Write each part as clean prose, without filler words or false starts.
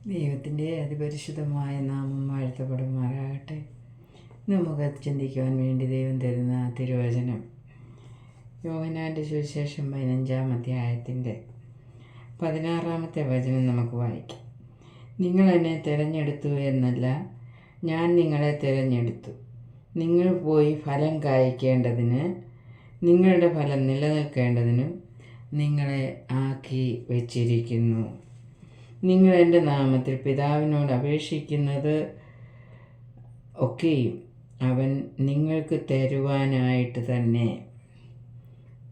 ദൈവത്തിൻ്റെ അതിപരിശുദ്ധമായ നാമം വാഴ്ത്തപ്പെടുമാറാകട്ടെ. നമുക്ക് ചിന്തിക്കുവാൻ വേണ്ടി ദൈവം തരുന്ന തിരുവചനം യോഹന്നാൻ്റെ സുവിശേഷം 15-ാം അധ്യായത്തിൻ്റെ 16-ാമത്തെ വചനം നമുക്ക് വായിക്കാം. നിങ്ങൾ എന്നെ തിരഞ്ഞെടുത്തു എന്നല്ല, ഞാൻ നിങ്ങളെ തിരഞ്ഞെടുത്തു. നിങ്ങൾ പോയി ഫലം കായ്ക്കേണ്ടതിന്, നിങ്ങളുടെ ഫലം നിലനിൽക്കേണ്ടതിനും നിങ്ങളെ ആക്കി വച്ചിരിക്കുന്നു. നിങ്ങൾ എൻ്റെ നാമത്തിൽ പിതാവിനോട് അപേക്ഷിക്കുന്നത് ഒക്കെയും അവൻ നിങ്ങൾക്ക് തരുവാനായിട്ട് തന്നെ.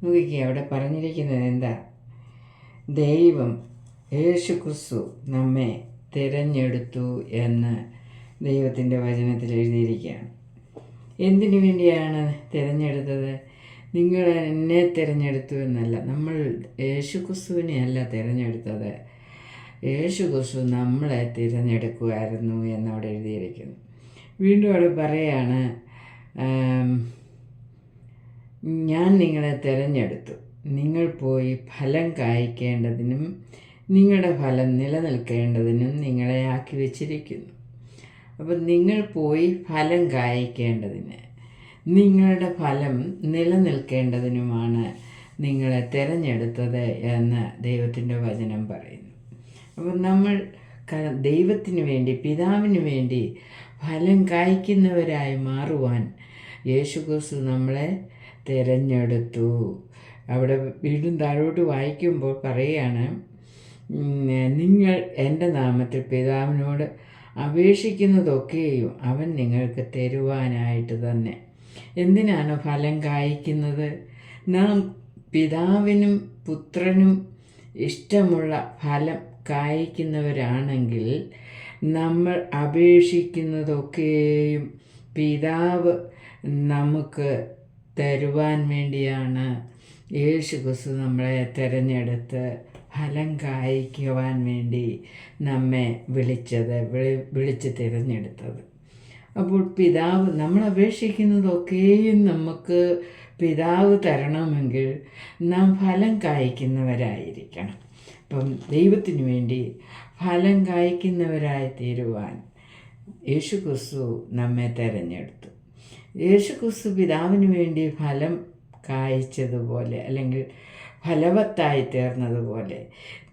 നോക്കിക്കേ, അവിടെ പറഞ്ഞിരിക്കുന്നത് എന്താ? ദൈവം യേശുക്രിസ്തു നമ്മെ തിരഞ്ഞെടുത്തു എന്ന് ദൈവത്തിൻ്റെ വചനത്തിൽ എഴുതിയിരിക്കുകയാണ്. എന്തിനു വേണ്ടിയാണ് തിരഞ്ഞെടുത്തത്? നിങ്ങൾ എന്നെ തിരഞ്ഞെടുത്തു എന്നല്ല, നമ്മൾ യേശുക്രിസ്തുവിനെ അല്ല തിരഞ്ഞെടുത്തത്, യേശുക്രിസ്തു നമ്മളെ തിരഞ്ഞെടുക്കുമായിരുന്നു എന്നവിടെ എഴുതിയിരിക്കുന്നു. വീണ്ടും അവിടെ പറയാണ്, ഞാൻ നിങ്ങളെ തിരഞ്ഞെടുത്തു, നിങ്ങൾ പോയി ഫലം കായ്ക്കേണ്ടതിനും നിങ്ങളുടെ ഫലം നിലനിൽക്കേണ്ടതിനും നിങ്ങളെ ആക്കി വച്ചിരിക്കുന്നു. അപ്പം നിങ്ങൾ പോയി ഫലം കായ്ക്കേണ്ടതിന്, നിങ്ങളുടെ ഫലം നിലനിൽക്കേണ്ടതിനുമാണ് നിങ്ങളെ തിരഞ്ഞെടുത്തത് എന്ന് ദൈവത്തിൻ്റെ വചനം പറയുന്നു. അപ്പം നമ്മൾ ദൈവത്തിന് വേണ്ടി, പിതാവിന് വേണ്ടി ഫലം കായ്ക്കുന്നവരായി മാറുവാൻ യേശുക്രിസ്തു നമ്മളെ തിരഞ്ഞെടുത്തു. അവിടെ വീണ്ടും താഴോട്ട് വായിക്കുമ്പോൾ പറയുകയാണ്, നിങ്ങൾ എൻ്റെ നാമത്തിൽ പിതാവിനോട് അപേക്ഷിക്കുന്നതൊക്കെയും അവൻ നിങ്ങൾക്ക് തരുവാനായിട്ട് തന്നെ. എന്തിനാണ് ഫലം കായ്ക്കുന്നത്? നാം പിതാവിനും പുത്രനും ഇഷ്ടമുള്ള ഫലം കായ്ക്കുന്നവരാണെങ്കിൽ നമ്മൾ അപേക്ഷിക്കുന്നതൊക്കെയും പിതാവ് നമുക്ക് തരുവാൻ വേണ്ടിയാണ് യേശുക്രിസ്തു നമ്മളെ തിരഞ്ഞെടുത്ത് ഫലം കായ്ക്കുവാൻ വേണ്ടി നമ്മെ വിളിച്ച് തിരഞ്ഞെടുത്തത്. അപ്പോൾ പിതാവ്, നമ്മൾ അപേക്ഷിക്കുന്നതൊക്കെയും നമുക്ക് പിതാവ് തരണമെങ്കിൽ നാം ഫലം കായ്ക്കുന്നവരായിരിക്കണം. അപ്പം ദൈവത്തിന് വേണ്ടി ഫലം കായ്ക്കുന്നവരായി തീരുവാൻ യേശുക്രിസ്തു നമ്മെ തിരഞ്ഞെടുത്തു. യേശുക്രിസ്തു പിതാവിന് വേണ്ടി ഫലം കായ്ച്ചതുപോലെ, അല്ലെങ്കിൽ ഫലവത്തായി തീർന്നതുപോലെ,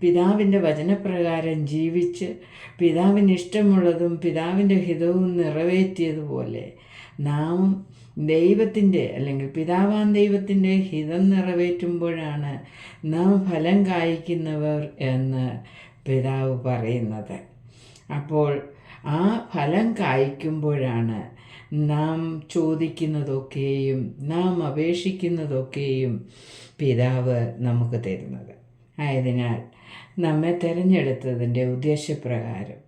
പിതാവിൻ്റെ വചനപ്രകാരം ജീവിച്ച് പിതാവിന് ഇഷ്ടമുള്ളതും പിതാവിൻ്റെ ഹിതവും നിറവേറ്റിയതുപോലെ നാം ദൈവത്തിൻ്റെ, അല്ലെങ്കിൽ പിതാവാൻ ദൈവത്തിൻ്റെ ഹിതം നിറവേറ്റുമ്പോഴാണ് നാം ഫലം കായ്ക്കുന്നവർ എന്ന് പിതാവ് പറയുന്നത്. അപ്പോൾ ആ ഫലം കായ്ക്കുമ്പോഴാണ് നാം ചോദിക്കുന്നതൊക്കെയും നാം അപേക്ഷിക്കുന്നതൊക്കെയും പിതാവ് നമുക്ക് തരുന്നത്. ആയതിനാൽ നമ്മെ തിരഞ്ഞെടുത്തതിൻ്റെ ഉദ്ദേശപ്രകാരം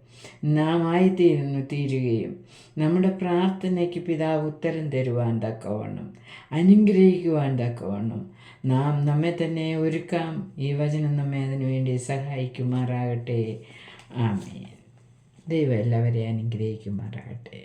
നാം തീരുകയും നമ്മുടെ പ്രാർത്ഥനയ്ക്ക് പിതാവ് ഉത്തരം തരുവാൻ തക്കവണ്ണം, അനുഗ്രഹിക്കുവാൻ തക്കവണ്ണം നാം നമ്മെ തന്നെ ഒരുക്കാം. ഈ വചനം നമ്മെ അതിനു വേണ്ടി സഹായിക്കുമാറാകട്ടെ. ആമേൻ. ദൈവം എല്ലാവരെയും അനുഗ്രഹിക്കുമാറാകട്ടെ.